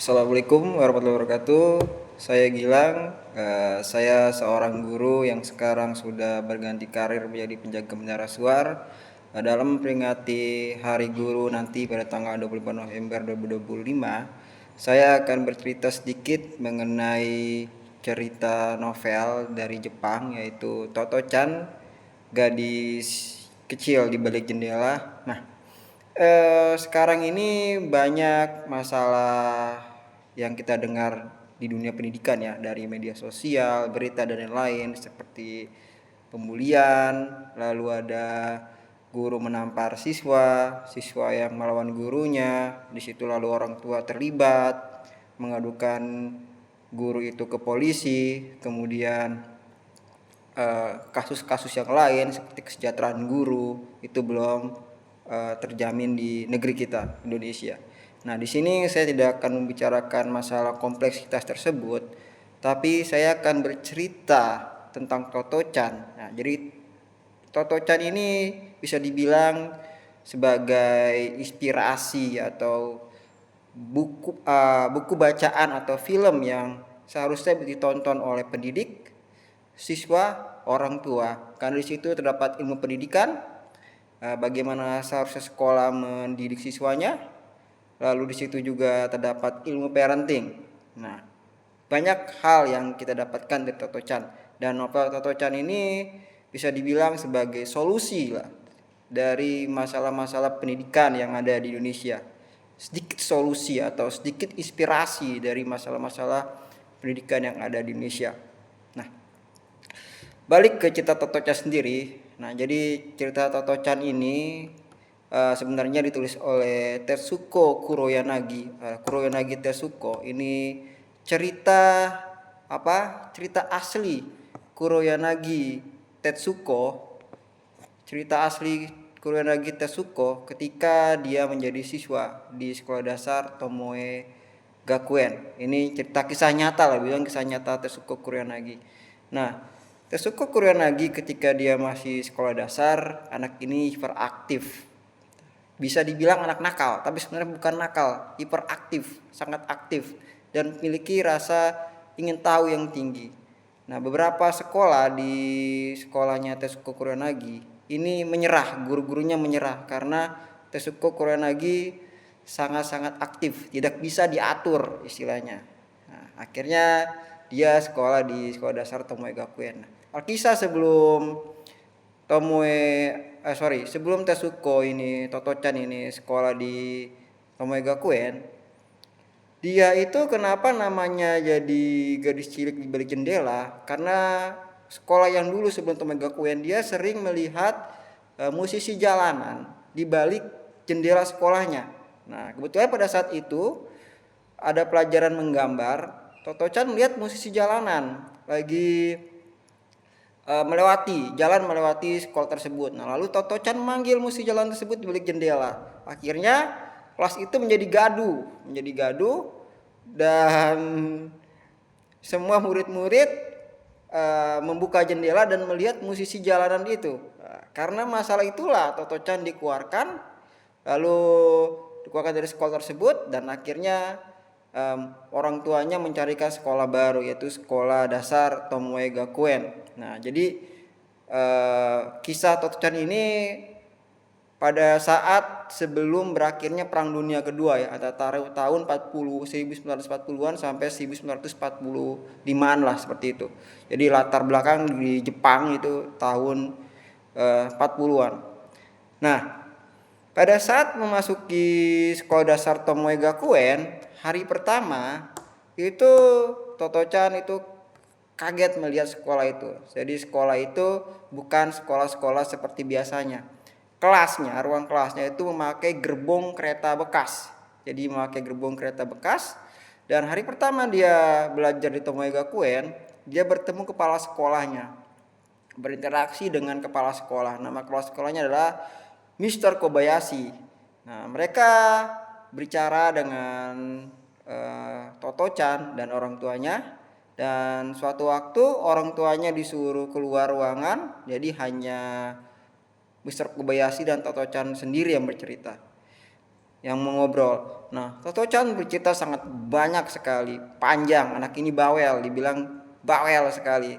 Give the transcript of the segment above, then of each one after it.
Assalamualaikum warahmatullahi wabarakatuh. Saya Gilang. Saya seorang guru yang sekarang sudah berganti karir menjadi penjaga menara suar. Dalam memperingati Hari Guru nanti pada tanggal 24 November 2025, saya akan bercerita sedikit mengenai cerita novel dari Jepang, yaitu Toto-chan, gadis kecil di balik jendela. Nah, sekarang ini banyak masalah yang kita dengar di dunia pendidikan ya, dari media sosial, berita dan lain-lain seperti pembulian, lalu ada guru menampar siswa, siswa yang melawan gurunya, di situ lalu orang tua terlibat, mengadukan guru itu ke polisi, kemudian kasus-kasus yang lain seperti kesejahteraan guru itu belum terjamin di negeri kita, Indonesia. Nah, di sini saya tidak akan membicarakan masalah kompleksitas tersebut, tapi saya akan bercerita tentang Toto-chan. Nah, jadi Toto-chan ini bisa dibilang sebagai inspirasi atau buku bacaan atau film yang seharusnya ditonton oleh pendidik, siswa, orang tua. Karena di situ terdapat ilmu pendidikan, bagaimana seharusnya sekolah mendidik siswanya. Lalu di situ juga terdapat ilmu parenting. Nah, banyak hal yang kita dapatkan dari Toto-chan, dan novel Toto-chan ini bisa dibilang sebagai solusi lah dari masalah-masalah pendidikan yang ada di Indonesia. Sedikit solusi atau sedikit inspirasi dari masalah-masalah pendidikan yang ada di Indonesia. Nah, balik ke cerita Toto-chan sendiri. Nah, jadi cerita Toto-chan ini sebenarnya ditulis oleh Tetsuko Kuroyanagi. Kuroyanagi Tetsuko ini cerita cerita asli Kuroyanagi Tetsuko. Cerita asli Kuroyanagi Tetsuko ketika dia menjadi siswa di sekolah dasar Tomoe Gakuen. Ini cerita kisah nyata lah, bilang kisah nyata Tetsuko Kuroyanagi. Nah, Tetsuko Kuroyanagi ketika dia masih sekolah dasar, anak ini hiperaktif. Bisa dibilang anak nakal, tapi sebenarnya bukan nakal, hiperaktif, sangat aktif dan memiliki rasa ingin tahu yang tinggi. Nah, beberapa sekolah di sekolahnya Tetsuko Kuroyanagi ini menyerah, guru-gurunya menyerah karena Tetsuko Kuroyanagi sangat-sangat aktif, tidak bisa diatur istilahnya. Nah, akhirnya dia sekolah di sekolah dasar Tomoe Gakuen. Alkisah sebelum Tetsuko ini, Toto-chan ini sekolah di Tomoe Gakuen, dia itu kenapa namanya jadi gadis cilik di balik jendela? Karena sekolah yang dulu sebelum Tomoe Gakuen, dia sering melihat musisi jalanan di balik jendela sekolahnya. Nah, kebetulan pada saat itu ada pelajaran menggambar. Toto-chan melihat musisi jalanan lagi melewati sekolah tersebut. Nah, lalu Toto-chan memanggil musisi jalan tersebut di balik jendela. Akhirnya kelas itu menjadi gaduh dan semua murid-murid membuka jendela dan melihat musisi jalanan itu. Karena masalah itulah Toto-chan dikeluarkan, lalu dikeluarkan dari sekolah tersebut, dan akhirnya orang tuanya mencarikan sekolah baru, yaitu sekolah dasar Tomoe Gakuen. Nah, jadi kisah Toto-chan ini pada saat sebelum berakhirnya Perang Dunia Kedua ya, antara tahun 1940-an sampai 1945-an lah, seperti itu. Jadi latar belakang di Jepang itu tahun 40-an. Nah, pada saat memasuki sekolah dasar Tomoe Gakuen, hari pertama itu Toto-chan itu kaget melihat sekolah itu. Jadi sekolah itu bukan sekolah-sekolah seperti biasanya. Ruang kelasnya itu memakai gerbong kereta bekas. Jadi memakai gerbong kereta bekas. Dan hari pertama dia belajar di Tomoe Gakuen, dia bertemu kepala sekolahnya, berinteraksi dengan kepala sekolah. Nama kepala sekolahnya adalah Mr. Kobayashi. Nah, mereka berbicara dengan Toto-chan dan orang tuanya. Dan suatu waktu orang tuanya disuruh keluar ruangan, jadi hanya Mr. Kobayashi dan Toto-chan sendiri yang bercerita. yang mengobrol. Nah, Toto-chan bercerita sangat banyak sekali, panjang. Anak ini bawel, dibilang bawel sekali.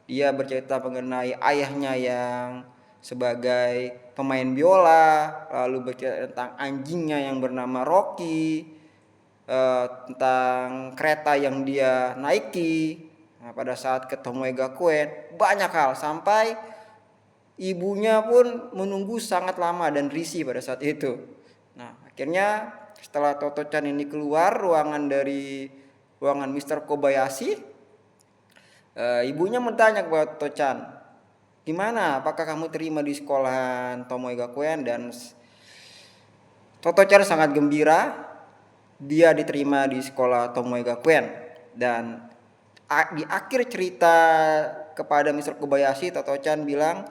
Dia bercerita mengenai ayahnya yang sebagai pemain biola, lalu bercerita tentang anjingnya yang bernama Rocky, tentang kereta yang dia naiki. Nah, pada saat ke Tomoe Gakuen, banyak hal sampai ibunya pun menunggu sangat lama dan risih pada saat itu. Nah, akhirnya setelah Toto-chan ini keluar dari ruangan Mr. Kobayashi, ibunya bertanya kepada Toto-chan, gimana? Apakah kamu terima di sekolahan Tomoe Gakuen? Dan Toto-chan sangat gembira, dia diterima di sekolah Tomoe Gakuen. Dan di akhir cerita kepada Mr. Kobayashi, Toto-chan bilang,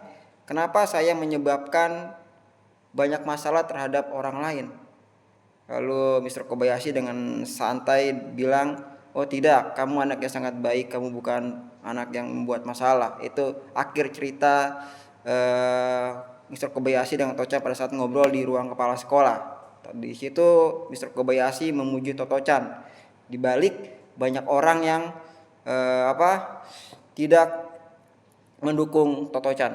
kenapa saya menyebabkan banyak masalah terhadap orang lain? Lalu Mr. Kobayashi dengan santai bilang, oh tidak, kamu anak yang sangat baik, kamu bukan anak yang membuat masalah. Itu akhir cerita Mr. Kobayashi dengan Toto-chan pada saat ngobrol di ruang kepala sekolah. Di situ Mr. Kobayashi memuji Toto-chan. Di balik banyak orang yang tidak mendukung Toto-chan.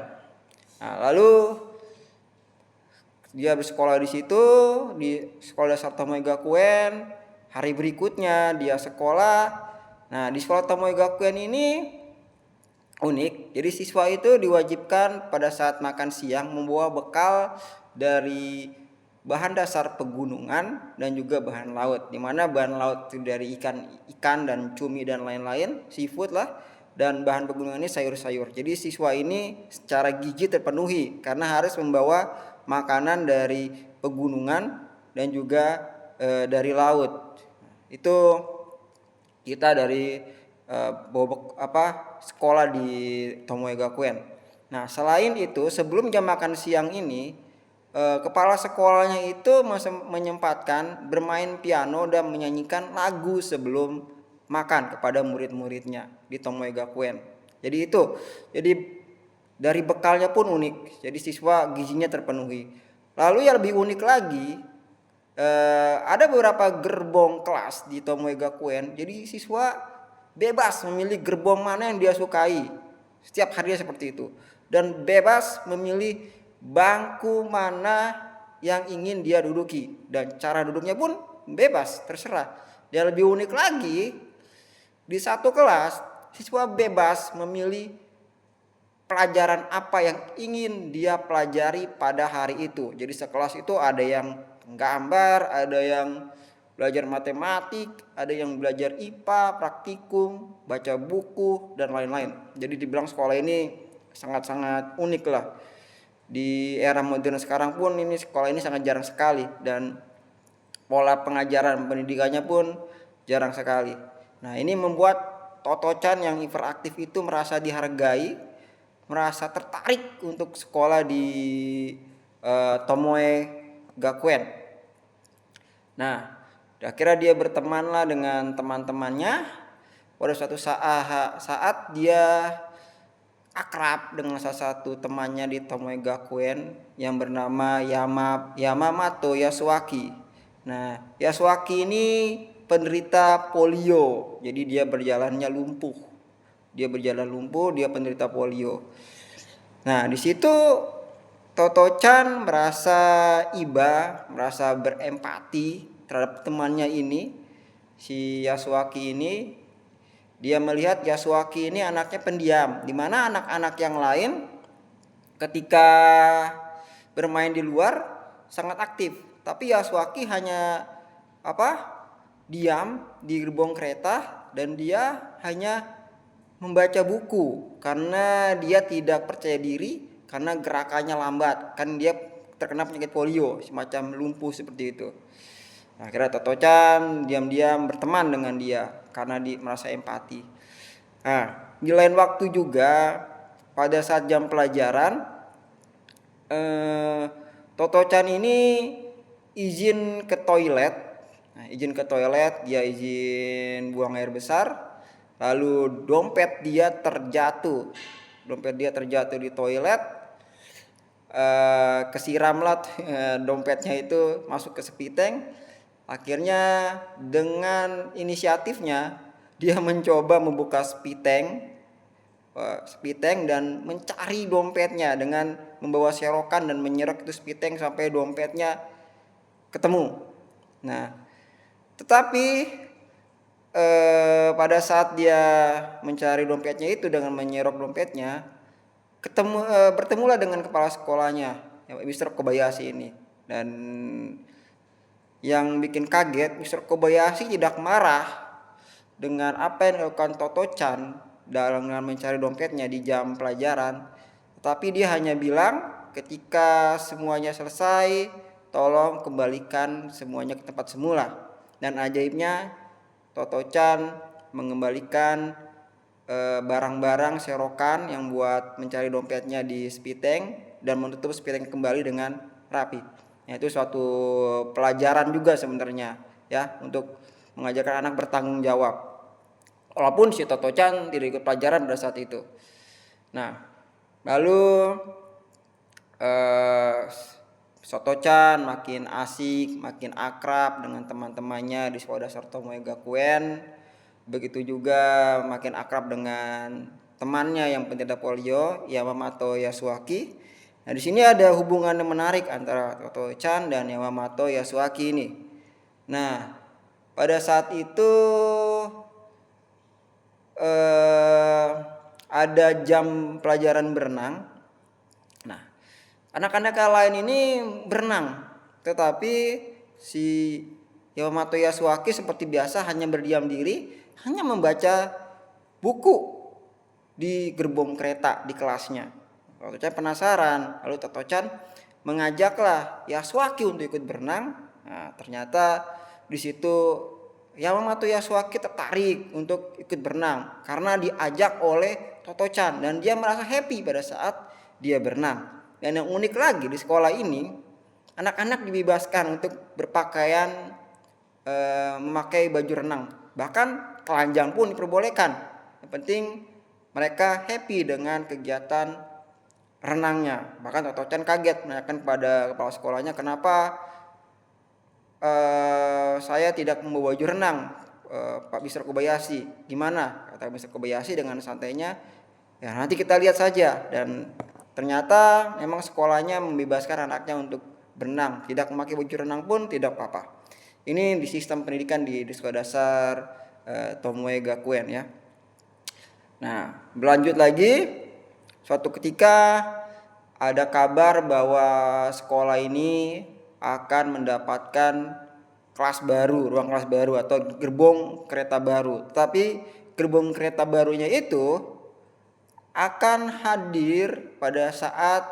Nah, lalu dia bersekolah di situ, di sekolah dasar Tomoe Gakuen. Hari berikutnya dia sekolah. Nah, di sekolah Tomoe Gakuen ini unik. Jadi siswa itu diwajibkan pada saat makan siang membawa bekal dari bahan dasar pegunungan dan juga bahan laut. Dimana bahan laut itu dari ikan dan cumi dan lain-lain, seafood lah. Dan bahan pegunungan ini sayur-sayur. Jadi siswa ini secara gizi terpenuhi karena harus membawa makanan dari pegunungan dan juga dari laut. Itu kita dari sekolah di Tomoe Gakuen. Nah, selain itu sebelum jam makan siang ini, kepala sekolahnya itu menyempatkan bermain piano dan menyanyikan lagu sebelum makan kepada murid-muridnya di Tomoe Gakuen. Jadi dari bekalnya pun unik. Jadi siswa gizinya terpenuhi. Lalu yang lebih unik lagi, ada beberapa gerbong kelas di Tomoe Gakuen. Jadi siswa bebas memilih gerbong mana yang dia sukai. Setiap harinya seperti itu. Dan bebas memilih bangku mana yang ingin dia duduki. Dan cara duduknya pun bebas, terserah. Dan lebih unik lagi, di satu kelas siswa bebas memilih pelajaran apa yang ingin dia pelajari pada hari itu. Jadi sekelas itu ada yang gambar, ada yang belajar matematik, ada yang belajar IPA, praktikum, baca buku, dan lain-lain. Jadi dibilang sekolah ini sangat-sangat unik lah. Di era modern sekarang pun ini sekolah ini sangat jarang sekali. Dan pola pengajaran pendidikannya pun jarang sekali. Nah, ini membuat Toto-chan yang hiperaktif itu merasa dihargai, merasa tertarik untuk sekolah di Tomoe Gakuen. Nah, akhirnya dia bertemanlah dengan teman-temannya. Pada suatu saat dia akrab dengan salah satu temannya di Tomoe Gakuen yang bernama Yamamoto Yasuaki. Nah, Yasuaki ini penderita polio. Jadi dia berjalannya lumpuh. Dia penderita polio. Nah, di situ Toto-chan merasa iba, merasa berempati terhadap temannya ini, si Yasuaki ini. Dia melihat Yasuaki ini anaknya pendiam, di mana anak-anak yang lain ketika bermain di luar sangat aktif, tapi Yasuaki hanya diam di gerbong kereta dan dia hanya membaca buku karena dia tidak percaya diri karena gerakannya lambat, kan dia terkena penyakit polio, semacam lumpuh seperti itu. Nah, akhirnya Toto-chan diam-diam berteman dengan dia karena merasa empati. Nah, di lain waktu juga pada saat jam pelajaran, Toto-chan ini izin ke toilet. Nah, dia izin buang air besar. Lalu dompet dia terjatuh di toilet. kesiramlah dompetnya itu masuk ke spiteng. Akhirnya dengan inisiatifnya dia mencoba membuka spiteng dan mencari dompetnya dengan membawa serokan dan menyerok itu spiteng sampai dompetnya ketemu. Nah, tetapi pada saat dia mencari dompetnya itu dengan menyerok dompetnya, bertemulah dengan kepala sekolahnya, Mr. Kobayashi ini. Dan yang bikin kaget, Mr. Kobayashi tidak marah dengan apa yang dilakukan Toto-chan dalam mencari dompetnya di jam pelajaran, tetapi dia hanya bilang ketika semuanya selesai, tolong kembalikan semuanya ke tempat semula. Dan ajaibnya Toto-chan mengembalikan barang-barang serokan yang buat mencari dompetnya di spiteng dan menutup spiteng kembali dengan rapi. Nah, itu suatu pelajaran juga sebenarnya ya untuk mengajarkan anak bertanggung jawab. Walaupun si Toto-chan tidak ikut pelajaran pada saat itu. Nah, lalu Toto-chan makin asik, makin akrab dengan teman-temannya di sekolah dasar Tomoe Gakuen. Begitu juga makin akrab dengan temannya yang penderita polio, Yamamoto Yasuaki. Nah, di sini ada hubungan yang menarik antara Toto-chan dan Yamamoto Yasuaki ini. Nah, pada saat itu ada jam pelajaran berenang. Nah, anak-anak lain ini berenang, tetapi si Yamamoto Yasuaki seperti biasa hanya berdiam diri, hanya membaca buku di gerbong kereta di kelasnya. Toto-chan penasaran, lalu Toto-chan mengajaklah Yasuaki untuk ikut berenang. Nah, ternyata di situ Yamamoto Yasuaki tertarik untuk ikut berenang karena diajak oleh Toto-chan dan dia merasa happy pada saat dia berenang. Dan yang unik lagi di sekolah ini, anak-anak dibebaskan untuk berpakaian memakai baju renang. Bahkan telanjang pun diperbolehkan. Yang penting mereka happy dengan kegiatan renangnya. Bahkan Toto-chan kaget menanyakan kepada kepala sekolahnya, kenapa saya tidak membawa baju renang, Pak Mr. Kobayashi. Gimana? Kata Mr. Kobayashi dengan santainya, ya nanti kita lihat saja. Dan ternyata memang sekolahnya membebaskan anaknya untuk berenang, tidak memakai baju renang pun tidak apa-apa. Ini di sistem pendidikan di sekolah dasar Tomoe Gakuen ya. Nah, berlanjut lagi, suatu ketika ada kabar bahwa sekolah ini akan mendapatkan kelas baru, ruang kelas baru atau gerbong kereta baru. Tapi gerbong kereta barunya itu akan hadir pada saat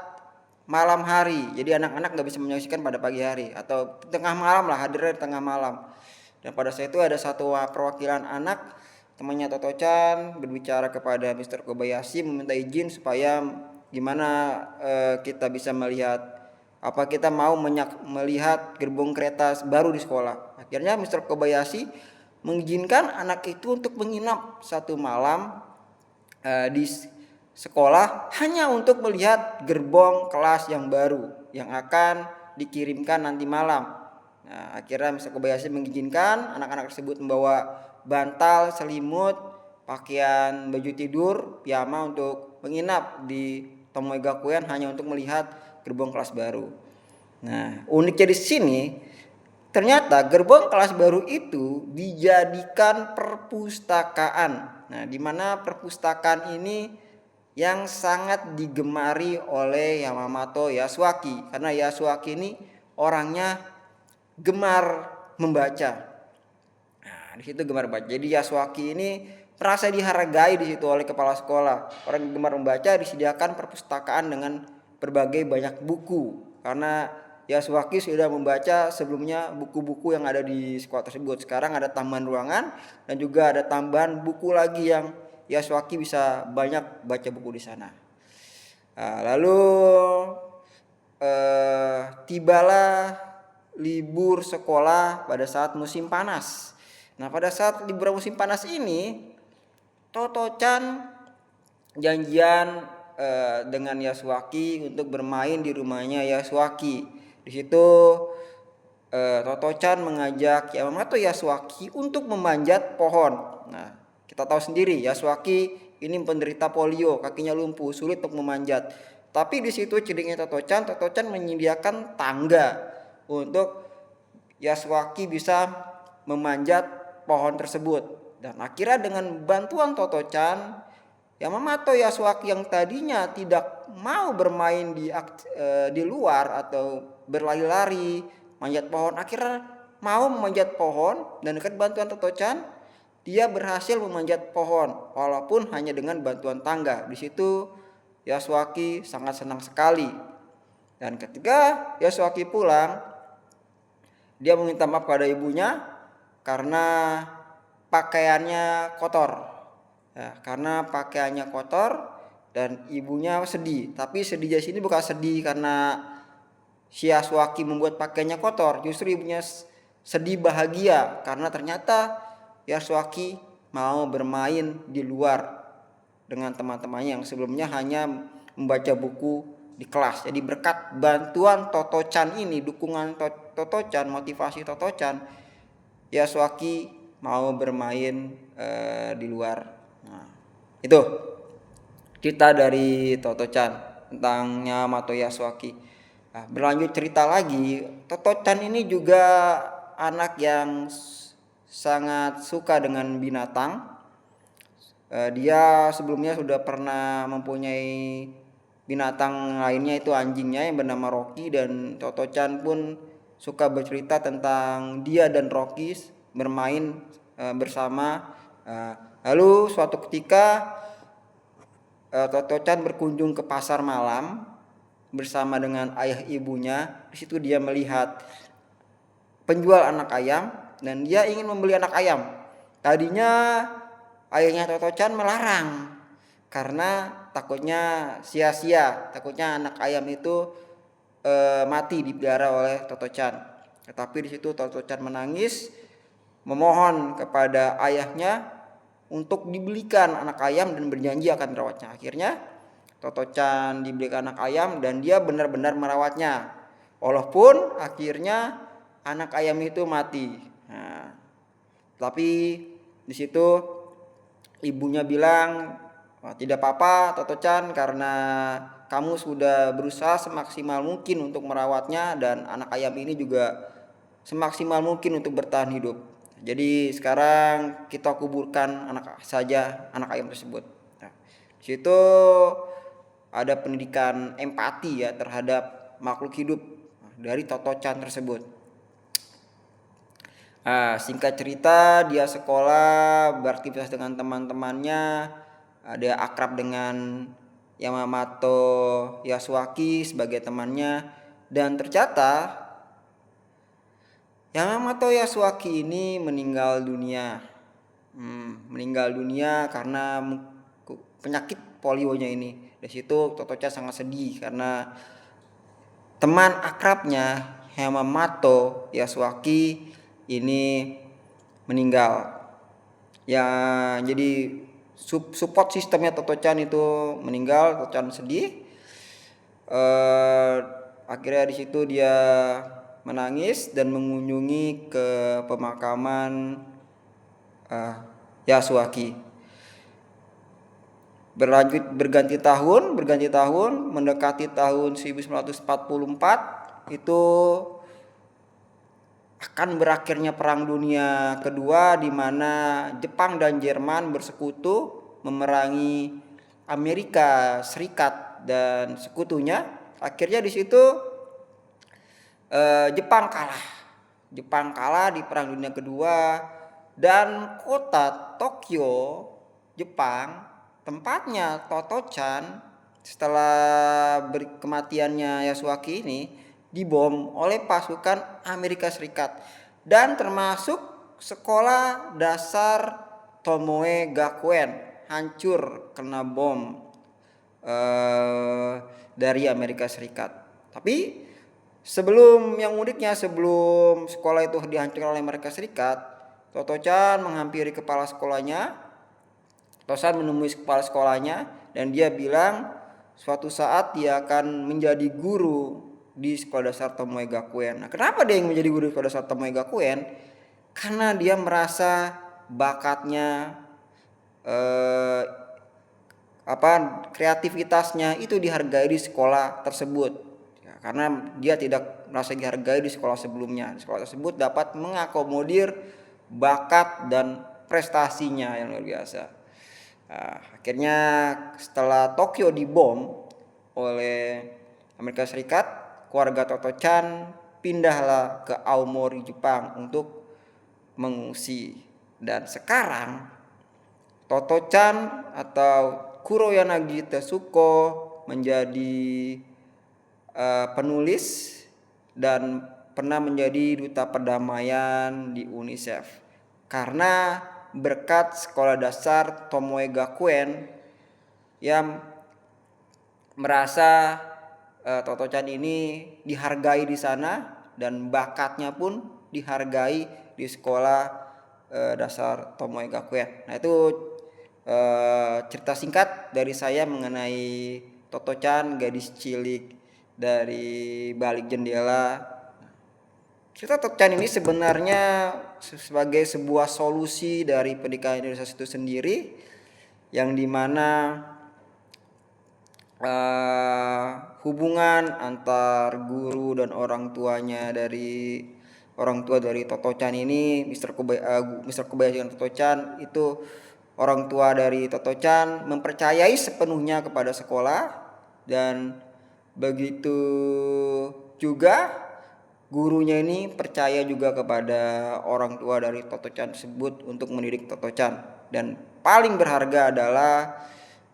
malam hari. Jadi anak-anak nggak bisa menyaksikan pada pagi hari atau tengah malam lah, hadirnya di tengah malam. Dan pada saat itu ada satu perwakilan anak, temannya Toto-chan, berbicara kepada Mr. Kobayashi meminta izin supaya gimana kita bisa melihat, apa kita mau melihat gerbong kereta baru di sekolah. Akhirnya Mr. Kobayashi mengizinkan anak itu untuk menginap satu malam di sekolah hanya untuk melihat gerbong kelas yang baru yang akan dikirimkan nanti malam. Nah, akhirnya Mr. Kobayashi mengizinkan anak-anak tersebut membawa bantal, selimut, pakaian baju tidur, piyama untuk menginap di Tomoe Gakuen hanya untuk melihat gerbong kelas baru. Nah, uniknya di sini ternyata gerbong kelas baru itu dijadikan perpustakaan. Nah, di mana perpustakaan ini yang sangat digemari oleh Yamamoto Yasuaki karena Yasuaki ini orangnya gemar membaca. Nah, di situ gemar membaca. Jadi Yasuaki ini merasa dihargai di situ oleh kepala sekolah. Orang yang gemar membaca disediakan perpustakaan dengan berbagai banyak buku karena Yasuaki sudah membaca sebelumnya buku-buku yang ada di sekolah tersebut. Sekarang ada tambahan ruangan dan juga ada tambahan buku lagi yang Yasuaki bisa banyak baca buku di sana. Nah, lalu tibalah libur sekolah pada saat musim panas. Nah, pada saat liburan musim panas ini, Toto-chan janjian dengan Yasuaki untuk bermain di rumahnya Yasuaki. Di situ Toto-chan mengajak Yamamoto Yasuaki untuk memanjat pohon. Nah, kita tahu sendiri Yasuaki ini penderita polio, kakinya lumpuh, sulit untuk memanjat. Tapi di situ cidiknya Toto-chan menyediakan tangga untuk Yasuaki bisa memanjat pohon tersebut. Dan akhirnya dengan bantuan Toto-chan, Yamamoto Yasuaki yang tadinya tidak mau bermain di luar atau berlari-lari manjat pohon, akhirnya mau memanjat pohon, dan dengan bantuan Toto-chan dia berhasil memanjat pohon walaupun hanya dengan bantuan tangga. Di situ Yasuaki sangat senang sekali. Dan ketika Yasuaki pulang, dia meminta maaf pada ibunya karena pakaiannya kotor. Ya, karena pakaiannya kotor dan ibunya sedih. Tapi sedih di sini bukan sedih karena si Yasuaki membuat pakaiannya kotor, justru ibunya sedih bahagia karena ternyata Yasuaki mau bermain di luar dengan teman-temannya yang sebelumnya hanya membaca buku di kelas. Jadi berkat bantuan Toto-chan ini, dukungan Toto-chan, motivasi Toto-chan, Yasuaki mau bermain di luar. Nah, itu cerita dari Toto-chan tentang Yamamoto Yasuaki. Nah, berlanjut cerita lagi, Toto-chan ini juga anak yang sangat suka dengan binatang. Dia sebelumnya sudah pernah mempunyai binatang lainnya, itu anjingnya yang bernama Rocky, dan Toto-chan pun suka bercerita tentang dia dan Rocky bermain bersama. Lalu suatu ketika Toto-chan berkunjung ke pasar malam bersama dengan ayah ibunya. Di situ dia melihat penjual anak ayam dan dia ingin membeli anak ayam. Tadinya ayahnya Toto-chan melarang karena takutnya sia-sia, takutnya anak ayam itu mati dipelihara oleh Toto-chan. Tetapi di situ Toto-chan menangis memohon kepada ayahnya untuk dibelikan anak ayam dan berjanji akan merawatnya. Akhirnya Toto-chan dibelikan anak ayam dan dia benar-benar merawatnya. Walaupun akhirnya anak ayam itu mati. Nah, tapi di situ ibunya bilang, tidak apa-apa Toto-chan, karena kamu sudah berusaha semaksimal mungkin untuk merawatnya dan anak ayam ini juga semaksimal mungkin untuk bertahan hidup. Jadi sekarang kita kuburkan anak ayam tersebut. Nah, di situ ada pendidikan empati ya terhadap makhluk hidup dari Toto-chan tersebut. Nah, singkat cerita dia sekolah, beraktivitas dengan teman-temannya, dia akrab dengan Yamamoto Yasuaki sebagai temannya, dan ternyata Yamamoto Yasuaki ini meninggal dunia. Meninggal dunia karena penyakit polionya ini. Dari situ Toto-chan sangat sedih karena teman akrabnya Yamamoto Yasuaki ini meninggal. Ya, jadi support sistemnya Toto-chan itu meninggal. Toto-chan sedih. Akhirnya di situ dia menangis dan mengunjungi ke pemakaman Yasuaki. Berganti tahun, mendekati tahun 1944 itu akan berakhirnya Perang Dunia Kedua, di mana Jepang dan Jerman bersekutu memerangi Amerika Serikat dan sekutunya. Akhirnya di situ Jepang kalah di Perang Dunia Kedua, dan kota Tokyo, Jepang, tempatnya Toto-chan setelah kematiannya Yasuaki ini dibom oleh pasukan Amerika Serikat, dan termasuk sekolah dasar Tomoe Gakuen hancur kena bom dari Amerika Serikat. Tapi sebelum sekolah itu dihancurkan oleh Amerika Serikat, Toto-chan menghampiri kepala sekolahnya. Toto-chan menemui kepala sekolahnya dan dia bilang, suatu saat dia akan menjadi guru di Sekolah Dasar Tomoe Gakuen. Nah, kenapa dia yang menjadi guru di Sekolah Dasar Tomoe Gakuen? Karena dia merasa bakatnya eh, kreativitasnya itu dihargai di sekolah tersebut. Ya, karena dia tidak merasa dihargai di sekolah sebelumnya. Di sekolah tersebut dapat mengakomodir bakat dan prestasinya yang luar biasa. Nah, akhirnya setelah Tokyo dibom oleh Amerika Serikat, keluarga Toto-chan pindahlah ke Aomori, Jepang untuk mengungsi. Dan sekarang Toto-chan atau Kuroyanagi Tetsuko menjadi penulis dan pernah menjadi duta perdamaian di UNICEF. Karena berkat Sekolah Dasar Tomoe Gakuen yang merasa Toto-chan ini dihargai di sana dan bakatnya pun dihargai di Sekolah Dasar Tomoe Gakuen. Nah, itu cerita singkat dari saya mengenai Toto-chan, gadis cilik dari balik jendela. Cerita Toto-chan ini sebenarnya sebagai sebuah solusi dari pendidikan Indonesia itu sendiri, yang dimana hubungan antar guru dan orang tuanya dari orang tua dari Toto-chan ini, Mr. Kobayashi dan Toto-chan itu, orang tua dari Toto-chan mempercayai sepenuhnya kepada sekolah, dan begitu juga gurunya ini percaya juga kepada orang tua dari Toto-chan tersebut untuk mendidik Toto-chan. Dan paling berharga adalah,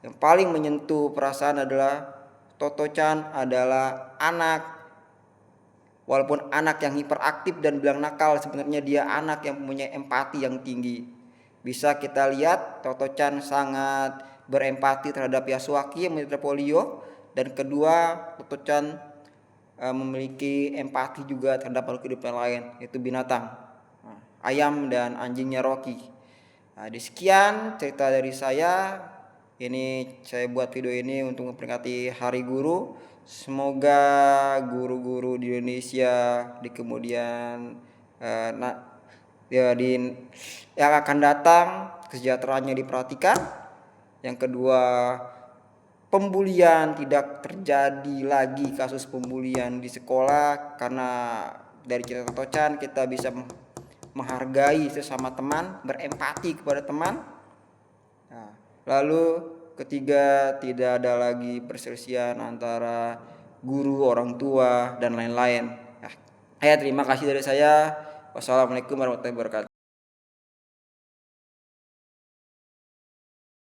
yang paling menyentuh perasaan adalah Toto-chan adalah anak, walaupun anak yang hiperaktif dan bilang nakal, sebenarnya dia anak yang punya empati yang tinggi. Bisa kita lihat Toto-chan sangat berempati terhadap Yasuaki yang menderita polio, dan kedua Toto-chan memiliki empati juga terhadap makhluk hidup yang lain, yaitu binatang, ayam dan anjingnya Rocky. Nah, sekian cerita dari saya. Ini saya buat video ini untuk memperingati Hari Guru. Semoga guru-guru di Indonesia di kemudian yang akan datang kesejahteraannya diperhatikan. Yang kedua, pembulian tidak terjadi lagi, kasus pembulian di sekolah, karena dari cerita Toto-chan kita bisa menghargai sesama teman, berempati kepada teman. Nah, lalu ketiga, tidak ada lagi perselisihan antara guru, orang tua, dan lain-lain. Nah, terima kasih dari saya. Wassalamualaikum warahmatullahi wabarakatuh.